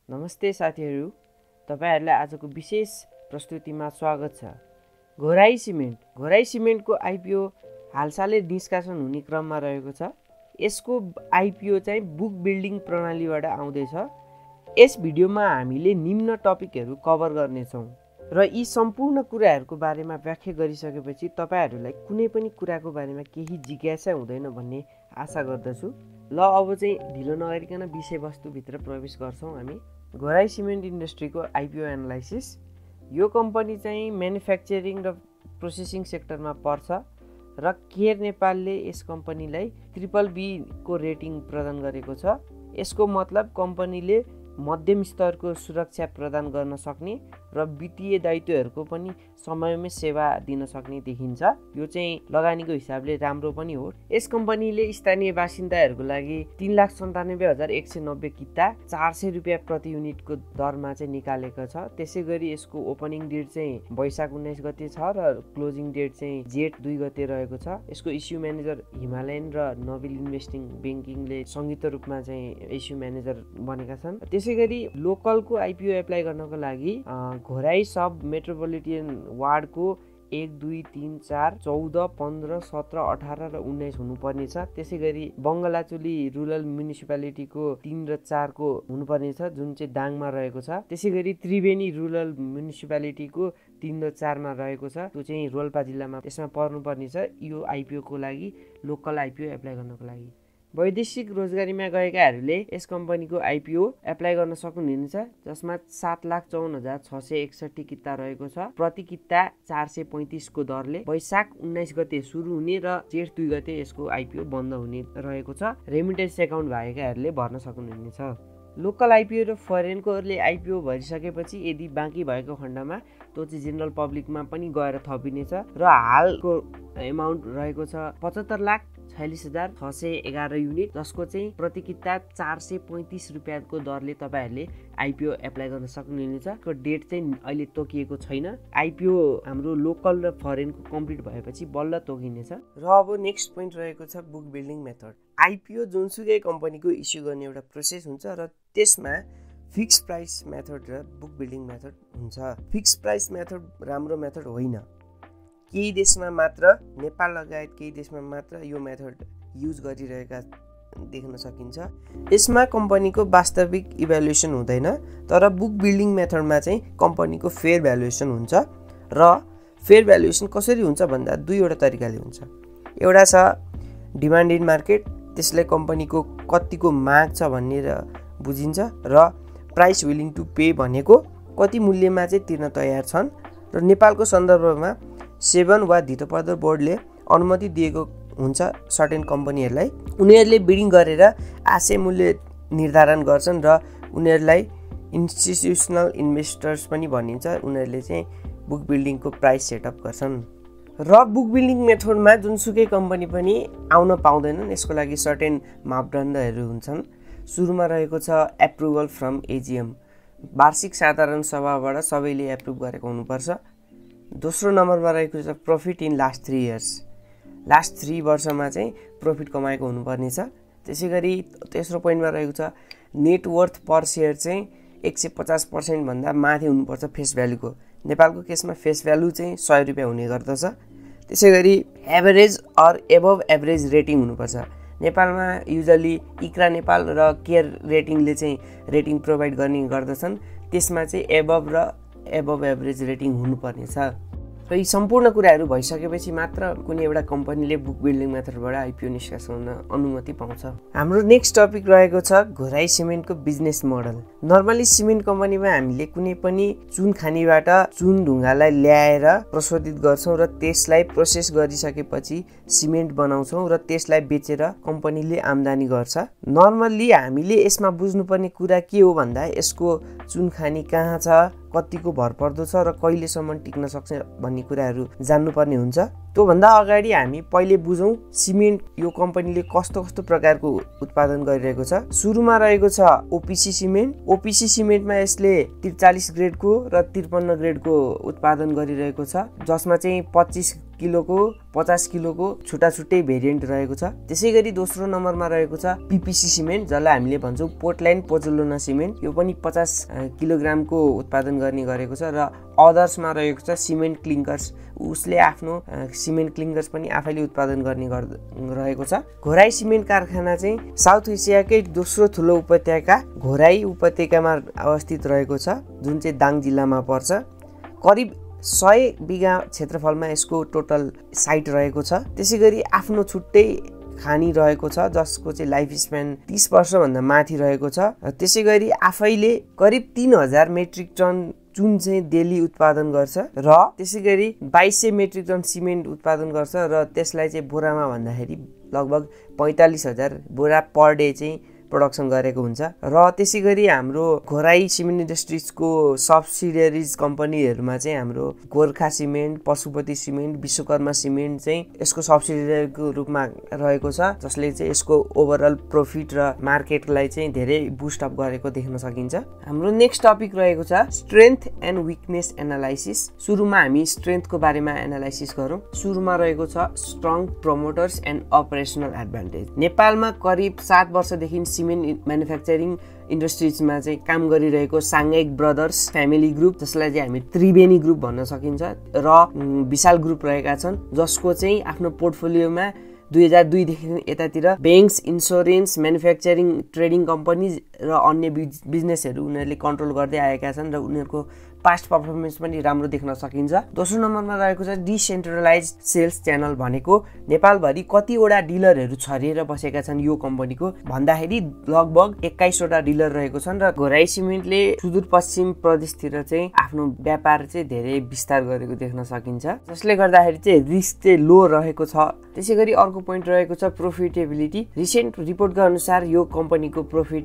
नमस्ते साथीहरू, तपाईहरुलाई आजको विशेष प्रस्तुतिमा स्वागत छ। घोराही सिमेन्टको आइपीओ हालसालै निष्कासन हुने क्रममा रहेको छ। यसको आइपीओ चाहिँ बुक बिल्डिङ प्रणालीबाट आउँदैछ। यस भिडियोमा हामीले निम्न टपिकहरू कभर गर्नेछौँ र यी सम्पूर्ण कुराहरूको बारेमा व्याख्या गरिसकेपछि तपाईहरुलाई कुनै पनि कुराको बारेमा केही जिज्ञासा हुँदैन भन्ने आशा गर्दछु। ल अब चाहिँ ढिलो नगरिकन विषयवस्तुभित्र प्रवेश गर्छौँ हामी। घोराही सिमेन्ट इन्डस्ट्रीको आइपीओ एनालाइसिस। यो कम्पनी चाहिँ म्यानुफ्याक्चरिङ र प्रोसेसिङ सेक्टरमा पर्छ र केयर नेपालले यस कम्पनीलाई BBB को रेटिङ प्रदान गरेको छ। यसको मतलब कम्पनीले मध्यम स्तरको सुरक्षा प्रदान गर्न सक्ने र वित्तीय दायित्वहरूको पनि समयमै सेवा दिन सक्ने देखिन्छ। यो चाहिँ लगानीको हिसाबले राम्रो पनि हो। यस कम्पनीले स्थानीय बासिन्दाहरूको लागि 3,97,190 किता 400 रुपियाँ प्रति युनिटको दरमा चाहिँ निकालेको छ। त्यसै गरी यसको ओपनिङ डेट चाहिँ वैशाख 19 गते छ र क्लोजिङ डेट चाहिँ जेठ 2 गते रहेको छ। यसको इस्यु म्यानेजर हिमालयन र नोबेल इन्भेस्टिङ ब्याङ्किङले संयुक्त रूपमा चाहिँ इस्यु म्यानेजर बनेका छन्। त्यसै गरी लोकलको आइपीओ एप्लाई गर्नको लागि घोराही सब मेट्रोपोलिटन वार्डको 1, 2, 3, 4, 14, 15, 17, 18 र 19 हुनुपर्नेछ। त्यसै गरी बङ्गलाचुली रुरल म्युनिसिपालिटीको 3 र 4 को हुनुपर्नेछ, जुन चाहिँ दाङमा रहेको छ। त्यसै गरी त्रिवेणी रुरल म्युनिसिपालिटीको 3 र 4 मा रहेको छ, त्यो चाहिँ रोल्पा जिल्लामा त्यसमा पर्नुपर्नेछ यो आइपीओ को लागि, लोकल आइपीओ एप्लाई गर्नको लागि। वैदेशिक रोजगारीमा गएकाहरूले यस कम्पनीको आइपीओ एप्लाई गर्न सक्नुहुनेछ, जसमा 7,54,661 किता रहेको छ। प्रति किता 435 को दरले वैशाख 19 गते सुरु हुने र जेठ 2 गते यसको आइपीओ बन्द हुने रहेको छ। रेमिटेन्स एकाउन्ट भएकाहरूले भर्न सक्नुहुनेछ। लोकल आइपीओ र फरेनकोहरूले आइपीओ भरिसकेपछि यदि बाँकी भएको खण्डमा त्यो चाहिँ जेनरल पब्लिकमा पनि गएर थपिनेछ र हालको एमाउन्ट रहेको छ 75,46,611 युनिट, जसको चाहिँ प्रति किता 435 रुपियाँको दरले तपाईहरुले आइपीओ एप्लाई गर्न सक्नुहुनेछ। को डेट चाहिँ अहिले तोकिएको छैन। आइपीओ हाम्रो लोकल र फरेनको कम्प्लिट भएपछि बल्ल तोकिनेछ। र अब नेक्स्ट पोइन्ट रहेको छ बुक बिल्डिङ मेथड। आइपीओ जुनसुकै कम्पनीको इस्यु गर्ने एउटा प्रोसेस हुन्छ र त्यसमा फिक्स प्राइस मेथड र बुक बिल्डिङ मेथड हुन्छ। फिक्स प्राइस मेथड राम्रो मेथड होइन। केही देशमा मात्र, नेपाल लगायत केही देशमा मात्र यो मेथड युज गरिरहेका देख्न सकिन्छ। यसमा कम्पनीको वास्तविक इभ्यालुएसन हुँदैन, तर बुक बिल्डिङ मेथडमा चाहिँ कम्पनीको फेयर भ्यालुएसन हुन्छ। र फेयर भ्यालुएसन कसरी हुन्छ भन्दा दुईवटा तरिकाले हुन्छ। एउटा छ डिमान्ड इन मार्केट, त्यसलाई कम्पनीको कतिको माग छ भन्ने बुझिन्छ, र प्राइस विलिङ टु पे भनेको कति मूल्यमा चाहिँ तिर्न तयार छन्। र नेपालको सन्दर्भमा 7 वा धितोपत्र बोर्डले अनुमति दिएको हुन्छ सर्टेन कम्पनीहरूलाई। उनीहरूले बिडिङ गरेर आशय मूल्य निर्धारण गर्छन् र उनीहरूलाई इन्स्टिट्युसनल इन्भेस्टर्स पनि भनिन्छ। उनीहरूले चाहिँ बुक बिल्डिङको प्राइस सेटअप गर्छन्। र बुक बिल्डिङ मेथडमा जुनसुकै कम्पनी पनि आउन पाउँदैनन्। यसको लागि सर्टेन मापदण्डहरू हुन्छन्। सुरुमा रहेको छ एप्रुभल फ्रम एजिएम, वार्षिक साधारण सभाबाट सबैले एप्रुभ गरेको हुनुपर्छ। दोस्रो नम्बरमा रहेको छ profit in last 3 years, last 3 वर्षमा चाहिँ प्रफिट कमाएको हुनुपर्नेछ। त्यसै गरी तेस्रो पोइन्टमा रहेको छ नेटवर्थ पर सेयर चाहिँ 150% भन्दा माथि हुनुपर्छ फेस भ्यालुको। नेपालको केसमा फेस भ्यालु चाहिँ 100 रुपियाँ हुने गर्दछ। त्यसै गरी average or above average rating हुनुपर्छ। नेपालमा युजली इक्रा नेपाल र केयर रेटिङले चाहिँ रेटिङ प्रोभाइड गर्ने गर्दछन्। त्यसमा चाहिँ एबभ र एबभ एभरेज रेटिङ हुनुपर्नेछ। र यी सम्पूर्ण कुराहरू भइसकेपछि मात्र कुनै एउटा कम्पनीले बुक बिल्डिङ मेथडबाट आइपीओ निष्कासन गर्न अनुमति पाउँछ। हाम्रो नेक्स्ट टपिक रहेको छ घोराही सिमेन्टको बिजनेस मोडल। नर्मली सिमेन्ट कम्पनीमा हामीले कुनै पनि चुन खानीबाट चुन ढुङ्गालाई ल्याएर प्रशोधित गर्छौँ र त्यसलाई प्रोसेस गरिसकेपछि सिमेन्ट बनाउँछौँ र त्यसलाई बेचेर कम्पनीले आम्दानी गर्छ। नर्मल्ली हामीले यसमा बुझ्नुपर्ने कुरा के हो भन्दा यसको चुन खानी कहाँ छ, कतिको भर पर्दो छ र कहिलेसम्म टिक्न सक्छ भन्ने कुराहरू जान्नुपर्ने हुन्छ। त्योभन्दा अगाडि हामी पहिले बुझौँ सिमेन्ट यो कम्पनीले कस्तो कस्तो प्रकारको उत्पादन गरिरहेको छ। सुरुमा रहेको छ ओपिसी सिमेन्ट। ओपिसी सिमेन्टमा यसले 43 ग्रेडको र 53 ग्रेडको उत्पादन गरिरहेको छ, जसमा चाहिँ 25 किलोको 50 किलोको छुट्टा छुट्टै भेरिएन्ट रहेको छ। त्यसै गरी दोस्रो नम्बरमा रहेको छ पिपिसी सिमेन्ट, जसलाई हामीले भन्छौँ पोर्टल्यान्ड पोजोलोना सिमेन्ट। यो पनि 50 किलोग्रामको उत्पादन गर्ने गरेको छ। र अदर्समा रहेको छ सिमेन्ट क्लिङ्कर्स। उसले आफ्नो सिमेन्ट क्लिङ्कर्स पनि आफैले उत्पादन गर्ने रहेको छ। घोराई सिमेन्ट कारखाना चाहिँ साउथ एसियाकै दोस्रो ठुलो उपत्यका घोराई उपत्यकामा अवस्थित रहेको छ, जुन चाहिँ दाङ जिल्लामा पर्छ। करिब 100 बिघा क्षेत्रफलमा यसको टोटल साइट रहेको छ। त्यसै गरी आफ्नो छुट्टै खानी रहेको छ, जसको चाहिँ लाइफ स्प्यान 30 वर्षभन्दा माथि रहेको छ। त्यसै गरी आफैले करिब 3000 मेट्रिक टन चुन चाहिँ डेली उत्पादन गर्छ र त्यसै गरी 2200 मेट्रिक टन सिमेन्ट उत्पादन गर्छ र त्यसलाई चाहिँ बोरामा भन्दाखेरि लगभग 45,000 बोरा पर डे चाहिँ प्रोडक्सन गरेको हुन्छ। र त्यसै गरी हाम्रो घोराई सिमेन्ट इन्डस्ट्रिजको सब्सिडियरिज कम्पनीहरूमा चाहिँ हाम्रो Gorkha cement, Pashupati cement, Vishwakarma cement चाहिँ यसको सब्सिडियरीको रूपमा रहेको छ, जसले चाहिँ यसको ओभरअल प्रफिट र मार्केटलाई चाहिँ धेरै बुस्ट अप गरेको देख्न सकिन्छ। हाम्रो नेक्स्ट टपिक रहेको छ स्ट्रेन्थ एन्ड विकनेस एनालाइसिस। सुरुमा हामी स्ट्रेन्थको बारेमा एनालाइसिस गरौँ। सुरुमा रहेको छ strong promoters and operational advantage. नेपालमा करिब 7 वर्षदेखि सिमेन्ट म्यानुफ्याक्चरिङ इन्डस्ट्रिजमा चाहिँ काम गरिरहेको साङ्गेक ब्रदर्स फ्यामिली ग्रुप, जसलाई चाहिँ हामी त्रिवेणी ग्रुप भन्न सकिन्छ, र विशाल ग्रुप रहेका छन्, जसको चाहिँ आफ्नो पोर्टफोलियोमा 2002 देखि यतातिर banks, insurance, manufacturing, trading companies र अन्य बिजनेसहरू उनीहरूले कन्ट्रोल गर्दै आएका छन् र उनीहरूको पास्ट पर्फर्मेन्स पनि राम्रो देख्न सकिन्छ। दोस्रो नम्बरमा रहेको छ डिसेन्ट्रलाइज सेल्स च्यानल, भनेको नेपालभरि कतिवटा डिलरहरू छरिएर बसेका छन् यो कम्पनीको भन्दाखेरि लगभग 21 वटा डिलर रहेको छन्। र घोराई सिमेन्टले सुदूरपश्चिम प्रदेशतिर चाहिँ आफ्नो व्यापार चाहिँ धेरै विस्तार गरेको देख्न सकिन्छ, जसले गर्दाखेरि चाहिँ रिस्क चाहिँ लो रहेको छ। त्यसै गरी अर्को पोइन्ट रहेको छ प्रोफिटेबिलिटी। रिसेन्ट रिपोर्टका अनुसार यो कम्पनीको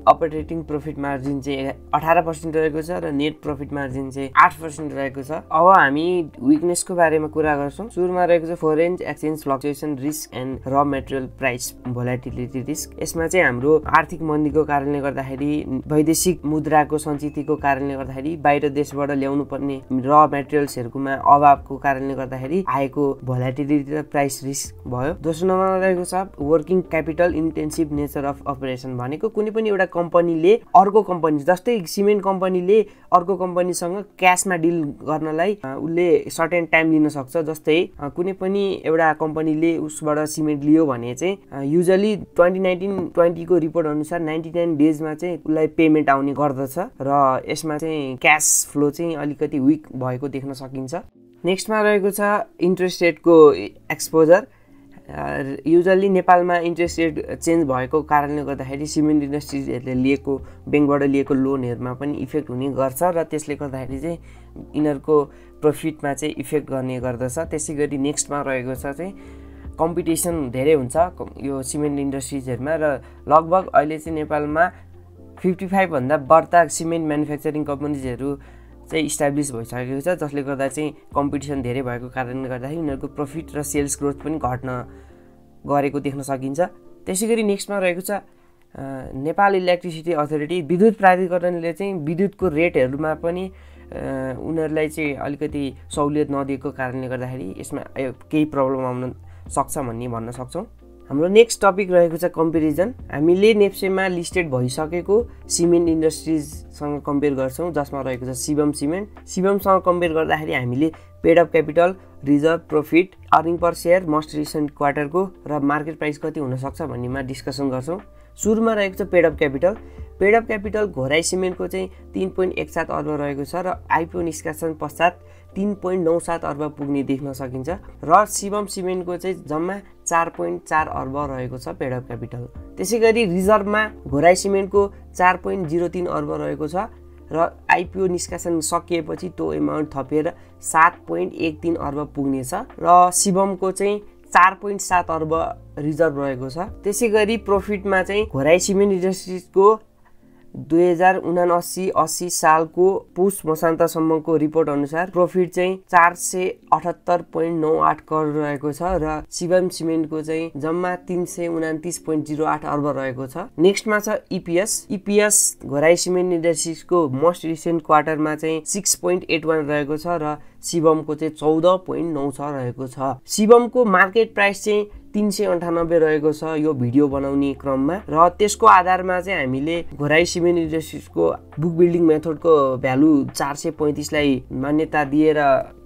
अपरेटिङ प्रफिट मार्जिन चाहिँ 18% रहेको छ र नेट प्रफिट मार्जिन चाहिँ 8% रहेको छ। अब हामी विकनेसको बारेमा कुरा गर्छौँ। सुरुमा रहेको छ foreign exchange fluctuation risk and र मेटेरियल प्राइस भोलाटिलिटी रिस्क। यसमा चाहिँ हाम्रो आर्थिक मन्दीको कारणले गर्दाखेरि, वैदेशिक मुद्राको सञ्चितको कारणले गर्दाखेरि, बाहिर देशबाट ल्याउनु पर्ने र मेटेरियल्सहरूकोमा अभावको कारणले गर्दाखेरि आएको भोलाटिलिटी र प्राइस रिस्क भयो। दोस्रो नम्बरमा रहेको छ working capital intensive nature of operation, भनेको कुनै पनि एउटा कम्पनीले अर्को कम्पनी, जस्तै सिमेन्ट कम्पनीले अर्को कम्पनीसँग क्यासमा डिल गर्नलाई उसले सर्टेन टाइम लिन सक्छ। जस्तै कुनै पनि एउटा कम्पनीले उसबाट सिमेन्ट लियो भने चाहिँ युजली 2019-20 को रिपोर्ट अनुसार 99 डेजमा चाहिँ उसलाई पेमेन्ट आउने गर्दछ र यसमा चाहिँ क्यास फ्लो चाहिँ अलिकति विक भएको देख्न सकिन्छ। नेक्स्टमा रहेको छ इन्ट्रेस्ट रेटको एक्सपोजर। युजली नेपालमा इन्ट्रेस्ट रेट चेन्ज भएको कारणले गर्दाखेरि सिमेन्ट इन्डस्ट्रिजहरूले लिएको ब्याङ्कबाट लिएको लोनहरूमा पनि इफेक्ट हुने गर्छ र त्यसले गर्दाखेरि चाहिँ यिनीहरूको प्रफिटमा चाहिँ इफेक्ट गर्ने गर्दछ। त्यसै गरी नेक्स्टमा रहेको छ चाहिँ कम्पिटिसन धेरै हुन्छ यो सिमेन्ट इन्डस्ट्रिजहरूमा र लगभग अहिले चाहिँ नेपालमा 55 भन्दा बढ्ता सिमेन्ट म्यानुफ्याक्चरिङ कम्पनीजहरू चाहिँ इस्टाब्लिस भइसकेको छ, जसले गर्दा चाहिँ कम्पिटिसन धेरै भएको कारणले गर्दाखेरि उनीहरूको प्रफिट र सेल्स ग्रोथ पनि घट्न गरेको देख्न सकिन्छ। त्यसै गरी नेक्स्टमा रहेको छ नेपाल इलेक्ट्रिसिटी अथोरिटी। विद्युत प्राधिकरणले चाहिँ विद्युतको रेटहरूमा पनि उनीहरूलाई चाहिँ अलिकति सहुलियत नदिएको कारणले गर्दाखेरि यसमा केही प्रब्लम आउन सक्छ भन्ने भन्न सक्छौँ। हाम्रो नेक्स्ट टपिक रहेको छ कम्पेरिजन। हामीले नेप्सेमा लिस्टेड भइसकेको सिमेन्ट इन्डस्ट्रिजसँग कम्पेयर गर्छौँ, जसमा रहेको छ शिवम सिमेन्ट। शिवमसँग कम्पेयर गर्दाखेरि हामीले paid up capital, reserve, profit, earning per share, most recent क्वार्टरको र मार्केट प्राइस कति हुनसक्छ भन्नेमा डिस्कसन गर्छौँ। सुरुमा रहेको छ paid up capital. Paid up capital Ghorahi सिमेन्टको चाहिँ 3.17 अर्ब रहेको छ र आइपिओ निष्कासन पश्चात 3.97 अर्ब पुग्ने देख्न सकिन्छ र शिवम सिमेन्टको चाहिँ जम्मा 4.4 अर्ब रहेको छ पेड अफ क्यापिटल। त्यसै गरी रिजर्भमा घोराई सिमेन्टको 4.03 अर्ब रहेको छ र आइपिओ निष्कासन सकिएपछि त्यो एमाउन्ट थपेर 7.13 अर्ब पुग्नेछ र शिवमको चाहिँ 4.7 अर्ब रिजर्भ रहेको छ। त्यसै गरी प्रफिटमा चाहिँ घोराई सिमेन्ट इन्डस्ट्रिजको 2079-80 सालको पुस मसान्तसम्मको रिपोर्ट अनुसार प्रॉफिट चाहिँ 478.98 करोड रहेको छ र शिवम सिमेन्टको चाहिँ जम्मा 329.08 अर्ब रहेको छ। नेक्स्टमा छ EPS Ghorahi cement इन्डस्ट्रिजको most recent क्वार्टरमा चाहिँ 6.81 रहेको छ र शिवमको चाहिँ 14.96 रहेको छ। शिवमको मार्केट प्राइस चाहिँ 398 रहेको छ यो भिडियो बनाउने क्रममा र त्यसको आधारमा चाहिँ हामीले Ghorahi cement इन्डस्ट्रिजको book building मेथडको value 435 लाई मान्यता दिएर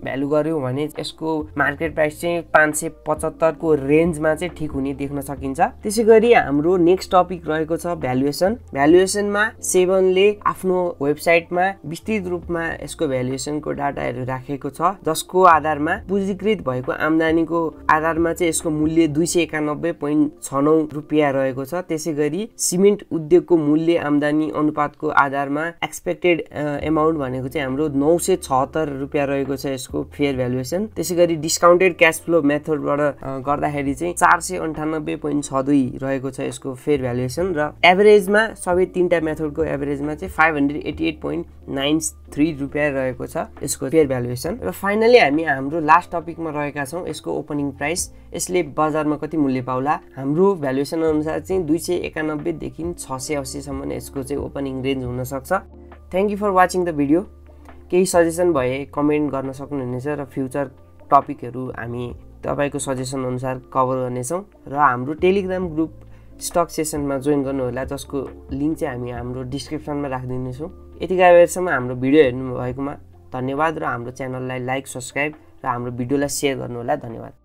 भ्यालु गर्यौं भने यसको मार्केट प्राइस चाहिँ 575 को रेन्जमा चाहिँ ठिक हुने देख्न सकिन्छ। त्यसैगरी हाम्रो नेक्स्ट टपिक रहेको छ भ्यालुएसनमा सेभनले आफ्नो वेबसाइटमा विस्तृत रूपमा यसको भ्यालुएसनको डाटाहरू राखेको छ जसको आधारमा पुँजीकृत भएको आम्दानीको आधारमा चाहिँ यसको मूल्य 291.69 रुपियाँ रहेको छ। त्यसैगरी सिमेन्ट उद्योगको मूल्य आम्दानी अनुपातको आधारमा एक्सपेक्टेड एमाउन्ट भनेको चाहिँ हाम्रो 976 रुपियाँ रहेको छ यसको फेयर भ्यालुएसन। त्यसैगरी डिस्काउन्टेड क्याश फ्लो मेथडबाट गर्दाखेरि चाहिँ 498.62 रहेको छ यसको फेयर भ्यालुएसन र एभरेजमा सबै तीनटा मेथडको एभरेजमा चाहिँ 588.93 रुपियाँ रहेको छ यसको फेयर भ्यालुएसन। र फाइनली हामी हाम्रो लास्ट टपिकमा रहेका छौं यसको ओपनिङ प्राइस। यसले बजारमा कति मूल्य पाउला? हाम्रो भ्यालुएसन अनुसार चाहिँ 291 देखि 680 सम्म यसको चाहिँ ओपनिङ रेन्ज हुन सक्छ। Thank you for watching the video. केही सजेसन भए कमेन्ट गर्न सक्नुहुनेछ र फ्युचर टपिकहरू हामी तपाईको सजेसन अनुसार कभर गर्नेछौं र हाम्रो टेलिग्राम ग्रुप स्टक सेसनमा जोइन गर्नु होला जसको लिंक चाहिँ हामी हाम्रो डिस्क्रिप्सनमा राखिदिनेछौं। यतिका बेरसम्म हाम्रो भिडियो हेर्नु भएकोमा धन्यवाद र हाम्रो च्यानललाई लाइक सब्स्क्राइब र हाम्रो भिडियोलाई शेयर गर्नु होला। धन्यवाद।